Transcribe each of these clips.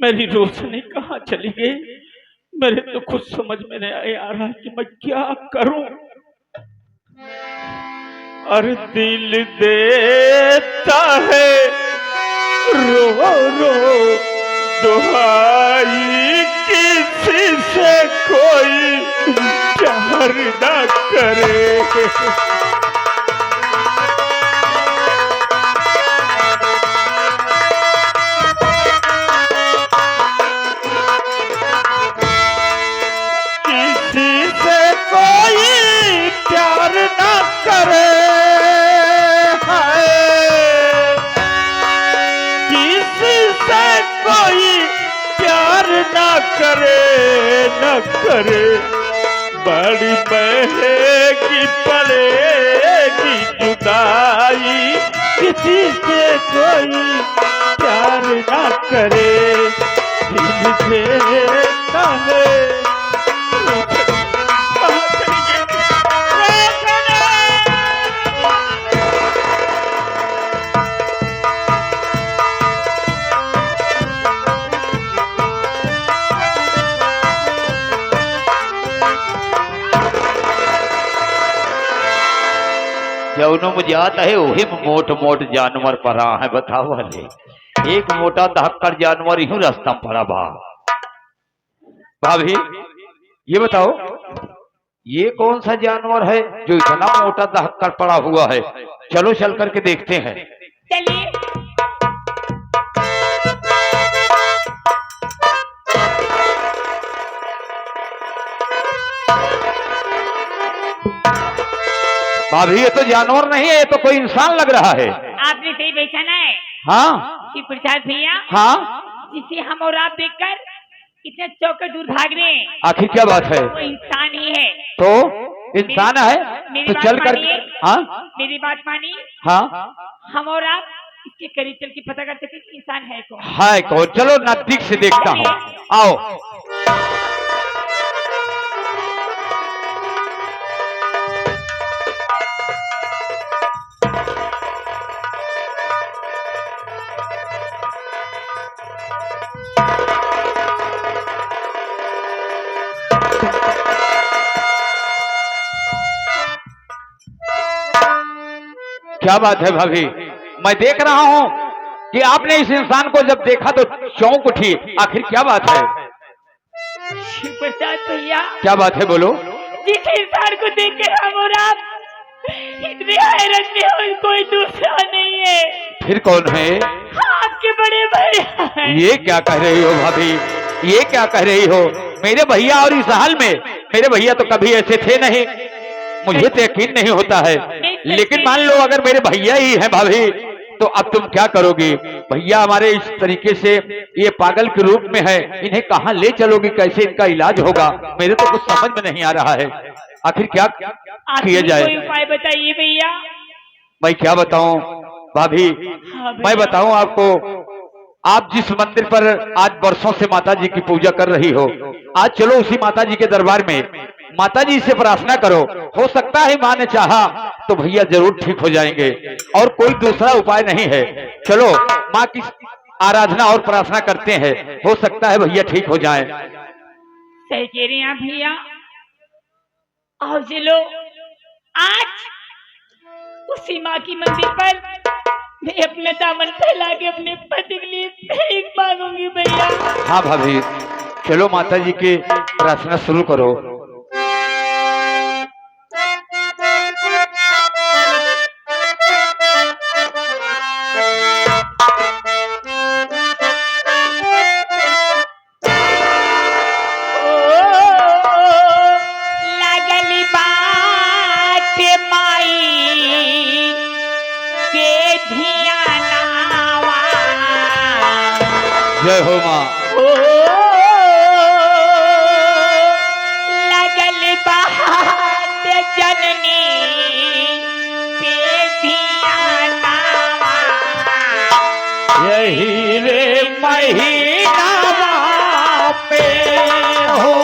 मेरी रोशनी कहाँ चली गई? मेरे तो कुछ समझ में नहीं आ रहा कि मैं क्या करूं। अरे दिल देता है रो रो दुहाई, किसी से कोई प्यार न करे। प्यार ना करे, किसी से कोई प्यार ना करे, न करे। बड़ी बहेगी पड़ेगी जुदाई, किसी से कोई प्यार ना करे। दिल देता है जौनो मुझे आता है वही मोट मोट जानवर पड़ा है। बताओ वाले एक मोटा दहक्कर जानवर यूं रास्ता में पड़ा भाभी ये बताओ ये कौन सा जानवर है जो इतना मोटा दहक्कर पड़ा हुआ है? चलो चल करके देखते हैं। चलिए। भाभी ये तो जानवर नहीं है, ये तो कोई इंसान लग रहा है। आपने सही पहचाना है। हाँ शिव प्रसाद भैया। हाँ जिसे हम और आप देखकर इतने चौकर दूर भाग रहे हैं, आखिर क्या बात है? वो इंसान ही है। तो इंसान है तो चल कर। हाँ मेरी बात मानिए। हाँ हम और आप इसके करीब चल के पता करते कि इंसान है कौन। है कौन? चलो नजदीक से देखता हूँ, आओ। क्या बात है भाभी, मैं देख रहा हूँ कि आपने इस इंसान को जब देखा तो चौंक उठी। आखिर क्या बात है? शिव प्रसाद भैया। क्या बात है बोलो। जिस इंसान को देखकर हम और आप इतने हैरत में और कोई दूसरा नहीं है। फिर कौन है? आपके बड़े भैया हैं। ये क्या कह रही हो भाभी, ये क्या कह रही हो? मेरे भैया और इस हाल में? मेरे भैया तो कभी ऐसे थे नहीं, मुझे तो यकीन नहीं होता है। लेकिन मान लो अगर मेरे भैया ही हैं भाभी, तो अब तुम क्या करोगी? भैया हमारे इस तरीके से ये पागल के रूप में है, इन्हें कहाँ ले चलोगी? कैसे इनका इलाज होगा? मेरे तो कुछ समझ में नहीं आ रहा है। आखिर क्या किया जाए? कोई उपाय बताइए भैया। मैं क्या बताऊं भाभी? मैं बताऊं आपको, आप जिस मंदिर पर आज वर्षों से माता जी की पूजा कर रही हो, आज चलो उसी माता जी के दरबार में माता जी से प्रार्थना करो। हो सकता है माँ ने चाहा तो भैया जरूर ठीक हो जाएंगे, और कोई दूसरा उपाय नहीं है। चलो माँ की आराधना और प्रार्थना करते हैं, हो सकता है भैया ठीक हो जाएं। सही कह रहे हैं भैया। और चलो आज उसी माँ की मंदिर पर मैं अपना दामन फैला के अपने पति के लिए भीख मांगूंगी भैया। हाँ भाभी चलो माता जी की प्रार्थना शुरू करो। जय हो माँ। लगल बात जननी पे धियाना, यही रे महीनावा पे हो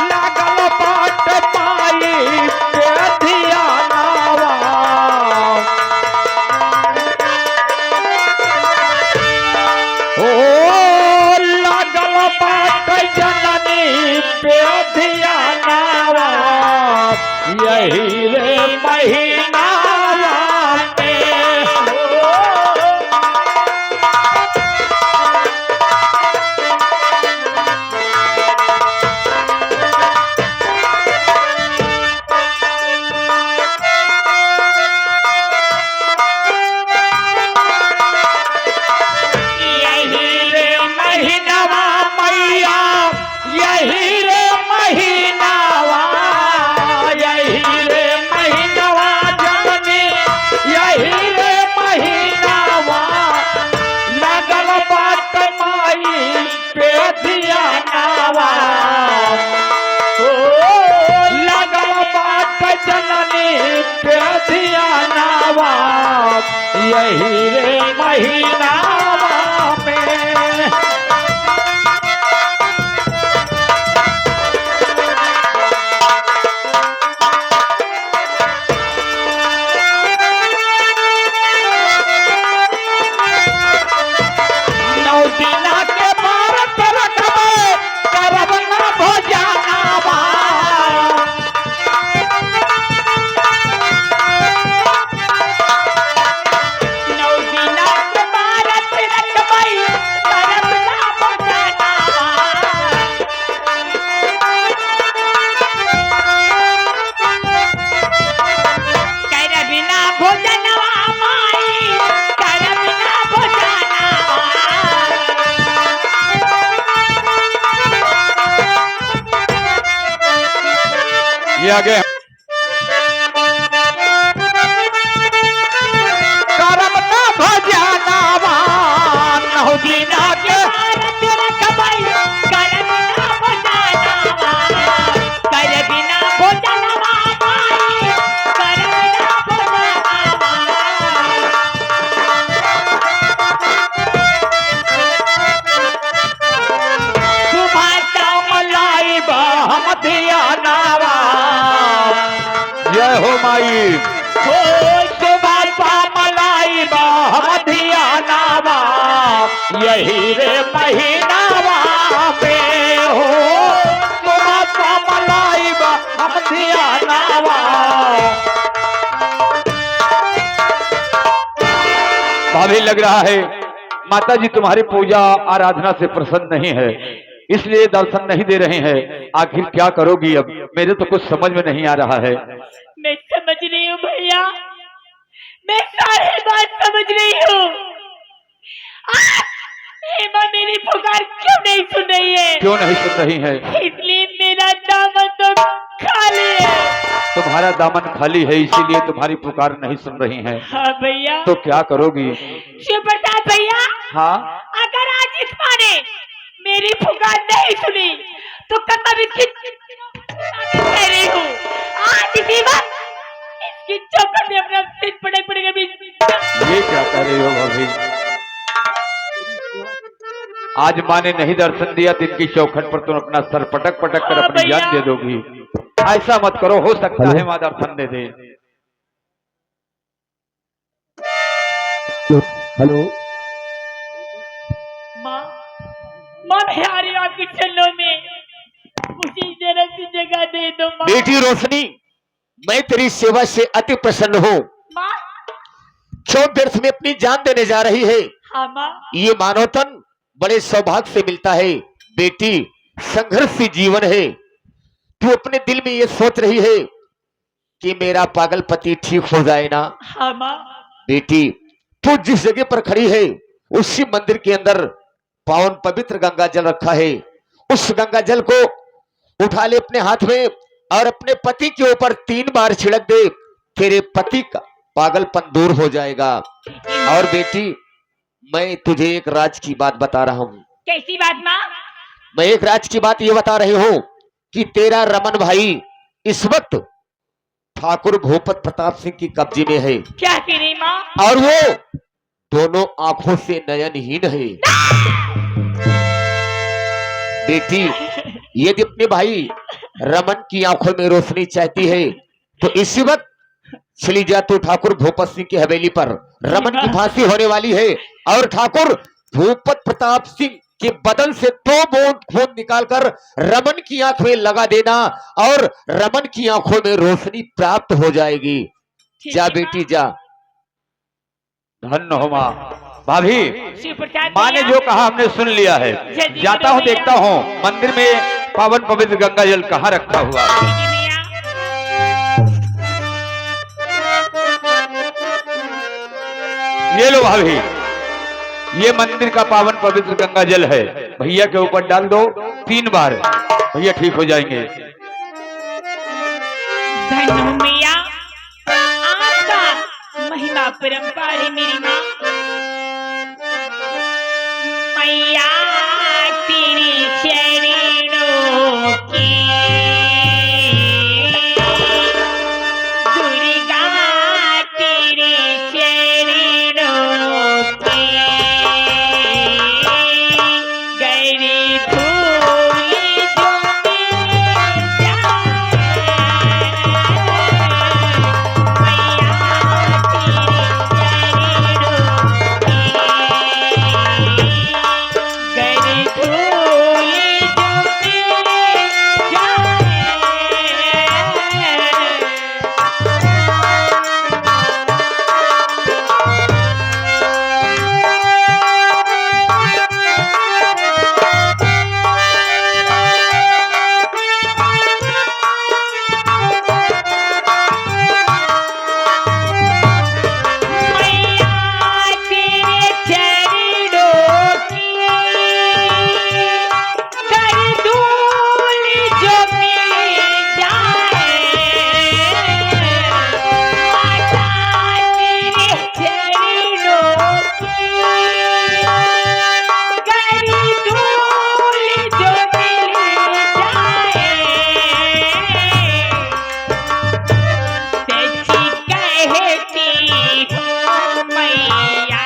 लगल बाट माई पे धियानावा। ओ यही रे महीना यही रे महीना में नौ दिना के भारत रखबे करब न भोजनावा ये आगे करम न भजनावा नौ दिना के हो माई हो सुबह मलाई बहमदिया नावा यही रे महीनावा में हो सुबह मलाई बहमदिया नावा। भाभी लग रहा है माता जी तुम्हारी पूजा आराधना से प्रसन्न नहीं है, इसलिए दर्शन नहीं दे रहे हैं। आखिर क्या करोगी अब? मेरे तो कुछ समझ में नहीं आ रहा है। मैं समझ रही हूँ भैया, मैं सारी बात समझ रही हूँ। हेमा मेरी पुकार क्यों नहीं सुन रही है? क्यों नहीं सुन रही है? इसलिए मेरा दामन तो खाली है। तुम्हारा दामन खाली है इसीलिए तुम्हारी पुकार नहीं सुन रही है। हाँ भैया। तो क्या करोगी? शिव प्रसाद भैया, हाँ, अगर आज इस माने मेरी पुकार नहीं सुनी तो कसम इसकी कह रही हूँ, आज इसी वक्त इसकी चौखट में अपना सिर पड़ेगा। ये क्या कर रही हो भाभी? आज माँ ने नहीं दर्शन दिया तो इनकी चौखट पर तुम अपना सर पटक पटक कर अपनी जान दे दोगी। ऐसा मत करो, हो सकता है माँ दर्शन दे दे। हेलो माँ, मैं आ रही हूँ आपके चरणों में, मुझे जरा सी जगह दे दो माँ। बेटी रोशनी, मैं तेरी सेवा से अति प्रसन्न हूँ। माँ, क्यों व्यर्थ में अपनी जान देने जा रही है? हाँ माँ। ये मानवतन बड़े सौभाग्य से मिलता है। बेटी, संघर्ष से जीवन है। तू अपने दिल में ये सोच रही है कि मेरा पागल पति ठीक हो जाए ना? हाँ माँ। बेटी, तू जिस जगह पर खड़ी है उसी मंदिर के अंदर पावन पवित्र गंगा जल रखा है। उस गंगा जल को उठा ले अपने हाथ में और अपने पति के ऊपर 3 बार छिड़क दे। तेरे पति का पागलपन दूर हो जाएगा। और बेटी, मैं तुझे एक राज की बात बता रहा हूँ। कैसी बात माँ? मैं एक राज की बात ये बता रही हूँ कि तेरा रमन भाई इस वक्त ठाकुर भूपत प्रताप सिंह की कब्जे में है। क्या कह रही माँ? और वो दोनों आंखों से नयनहीन है। बेटी, यदि अपने भाई रमन की आंखों में रोशनी चाहती है तो इसी वक्त चली जा तू ठाकुर भूपत सिंह की हवेली पर। रमन की फांसी होने वाली है और ठाकुर भूपत प्रताप सिंह कि बदन से 2 बूंद खून निकालकर रमन की आंख में लगा देना और रमन की आंखों में रोशनी प्राप्त हो जाएगी। ठीक जा है, बेटी जा। धन्य हो माँ। भाभी, शिव प्रसाद माँ ने भैया, जो कहा हमने सुन लिया है। जल्दी जाता करो हूँ, भैया। देखता हूँ मंदिर में पावन पवित्र गंगा जल कहाँ रखा हुआ है। ठीक है भैया। ये लो भाभी, ये मंदिर का पावन पवित्र गंगा जल है। भैया के ऊपर डाल दो 3 बार, भैया ठीक हो जाएंगे। धन्य हूँ मैया, आपका महिमा परंपार है मेरी माँ। मैया तेरे चरणों की दुर्गा तेरे चरणों की गरी धूल जो मिल जाए मैया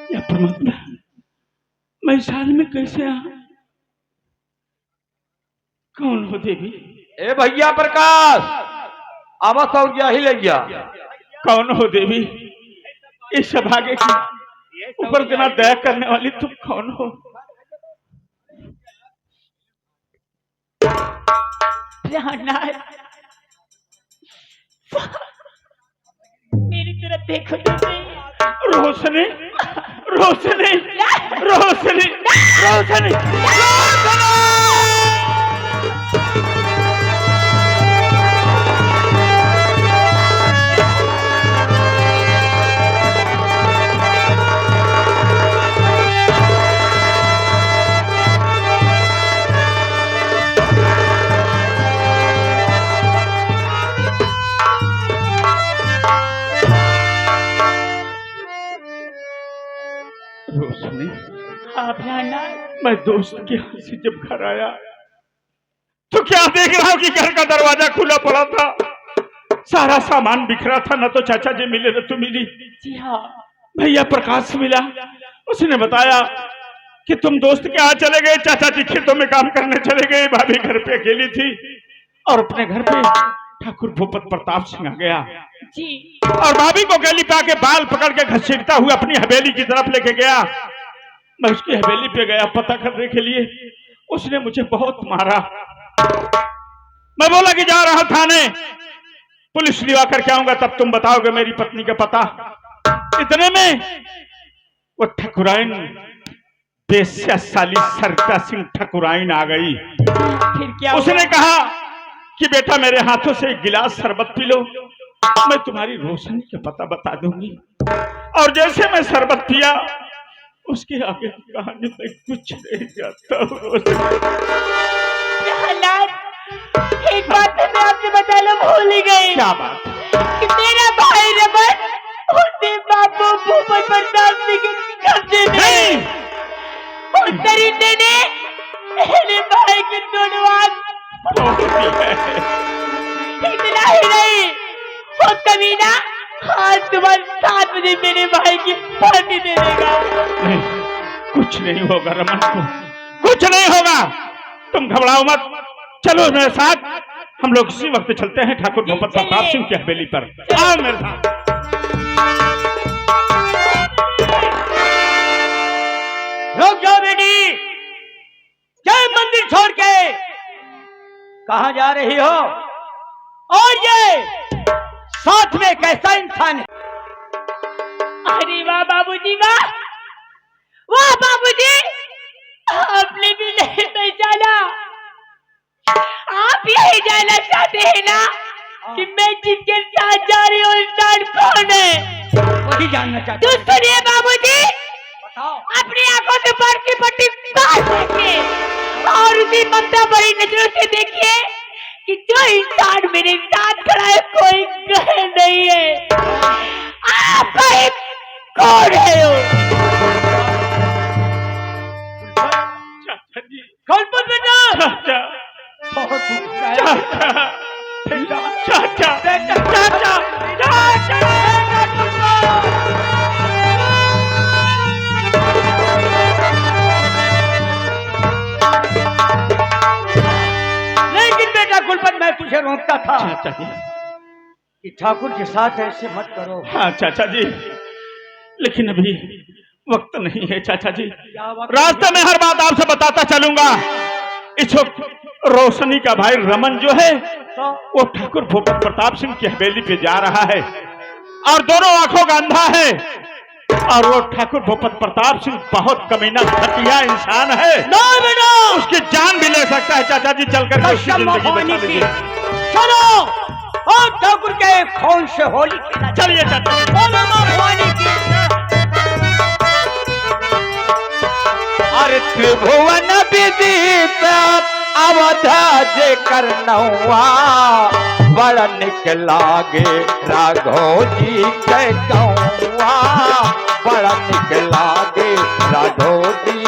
तेरे परमात्मा मैं इस हाल में कैसे आ? कौन हो देवी? ए भैया प्रकाश, आवाज और क्या ही ले गया। कौन हो देवी? इस सभागे की ऊपर इतना दया करने वाली तुम कौन हो? मेरी तरफ देखो तुम। रोशनी, रोशनी, रोशनी, रोशनी, रोशनी। हाँ भयाना, मैं दोस्त के यहाँ से जब घर आया तो क्या देख रहा हूँ कि घर का दरवाजा खुला पड़ा था, सारा सामान बिखरा था। न तो चाचा जी मिले न तो मिली। जी हाँ। भैया प्रकाश मिला उसने बताया कि तुम दोस्त के यहाँ चले गए, चाचा जी खेतों में काम करने चले गए, भाभी घर पे अकेली थी और अपने घर पे ठाकुर भूपत प्रताप सिंह आ गया जी। और भाभी को गली पे आके बाल पकड़ के घसीटता हुआ अपनी हवेली की तरफ लेके गया। मैं उसकी हवेली पे गया पता करने के लिए, उसने मुझे बहुत मारा। मैं बोला कि जा रहा थाने, पुलिस लिवा करके आऊंगा तब तुम बताओगे मेरी पत्नी का पता। इतने में वो ठकुराइन बेस्या साली सरता सिंह ठकुराइन आ गई। फिर क्या उसने कहा कि बेटा मेरे हाथों से एक गिलास शरबत पी लो, मैं तुम्हारी रोशनी का पता बता दूंगी। और जैसे मैं शरबत पिया, उसके आगे की कहानी में कुछ नहीं जाता। एक बात तो मैं आपसे बताना भूल ही गई। क्या बात? कि मेरा भाई रमन उसने बाबू भूपत प्रताप सिंह के कब्जे में, उस दरिंदे ने मेरे भाई की दोनों इतना ही नहीं, वो कमीना आज सुबह 7 बजे मेरे भाई की फांसी दे देगा। नहीं, कुछ नहीं होगा रमन को, कुछ नहीं होगा, तुम घबराओ मत। चलो मेरे साथ, हम लोग इसी वक्त चलते हैं ठाकुर भूपत प्रताप सिंह की हवेली पर। आओ मेरे साथ। रुक जाओ बेटी, जय मंदिर छोड़ के कहाँ जा रही हो? और ये साथ में कैसा इंसान है? अरे वाह बाबूजी, वाह वाह बाबूजी, आपने भी नहीं पहचाना। आप यही जानना चाहते हैं ना कि मैं जिसके साथ जा रही हूँ इंसान कौन है? वही जानना चाहते तो सुनिए बाबूजी, बताओ। अपनी आंखों से बर्फ की पट्टी काट देखिए और उसी ममता भरी नजरों से देखिए कि जो इंसान मेरे साथ खड़ा है कोई गहर नहीं है। आप कौन है वो? चाचा जी, कौन बेटा? चाचा, बहुत दुख है। चाचा, चाचा, चाचा, लेकिन बेटा गुलपत, मैं तुझे रोकता था चाचा जी। कि ठाकुर के साथ ऐसे मत करो। हाँ चाचा जी, लेकिन अभी वक्त नहीं है चाचा जी। क्या वक्त? रास्ते में हर बात आपसे बताता चलूंगा। इस वक्त रोशनी का भाई रमन जो है तो वो ठाकुर भूपत प्रताप सिंह की हवेली पे जा रहा है और दोनों आंखों का अंधा है। और वो ठाकुर भूपत प्रताप सिंह बहुत कमीना घटिया इंसान है। ना बेटा, उसकी जान भी ले सकता है चाचा जी, चलकर के उसकी जिंदगी बचा लीजिए। चलो और ठाकुर के खून से होली खेला। चलिए चाचा जी। बोलो मां भवानी की। अरे त्रिभुवन विदित अवधा जे करनौआ, बड़ा निक लागे राघव जी के गौआ, बड़ा निक लागे राघव जी